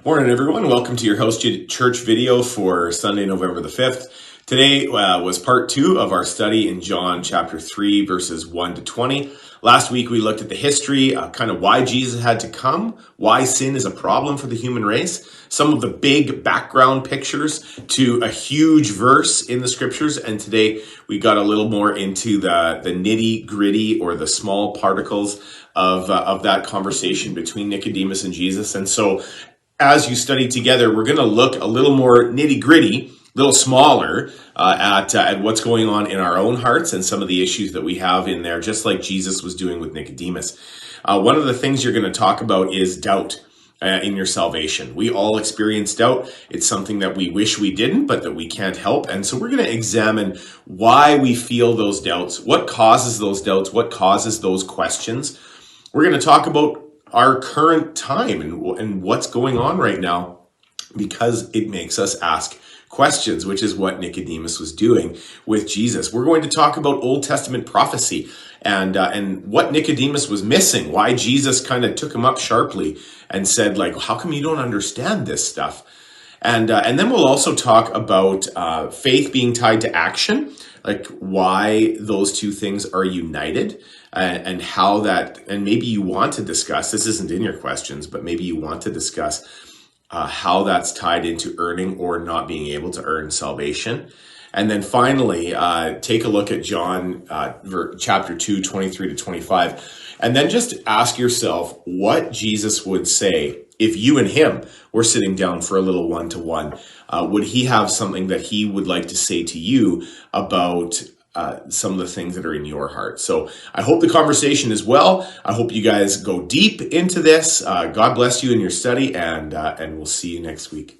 Morning, everyone. Welcome to your House Church video for Sunday, November the 5th. Today was part 2 of our study in John chapter 3, verses 1 to 20. Last week, we looked at the history, kind of why Jesus had to come, why sin is a problem for the human race, some of the big background pictures to a huge verse in the scriptures. And today, we got a little more into the nitty gritty or the small particles of that conversation between Nicodemus and Jesus. And so, as you study together, we're going to look a little more nitty gritty, a little smaller at what's going on in our own hearts and some of the issues that we have in there, just like Jesus was doing with Nicodemus. One of the things you're going to talk about is doubt in your salvation. We all experience doubt. It's something that we wish we didn't, but that we can't help. And so we're going to examine why we feel those doubts, what causes those doubts, what causes those questions. We're going to talk about our current time and what's going on right now, because it makes us ask questions, which is what Nicodemus was doing with Jesus. We're going to talk about Old Testament prophecy and what Nicodemus was missing, why Jesus kind of took him up sharply and said, like, how come you don't understand this stuff? And then we'll also talk about faith being tied to action, like why those two things are united, and how that, and maybe you want to discuss, this isn't in your questions, but maybe you want to discuss how that's tied into earning or not being able to earn salvation. And then finally, take a look at John chapter 2, 23 to 25, and then just ask yourself what Jesus would say if you and him were sitting down for a little one-to-one. Would he have something that he would like to say to you about some of the things that are in your heart? So I hope the conversation is well. I hope you guys go deep into this. God bless you in your study, and we'll see you next week.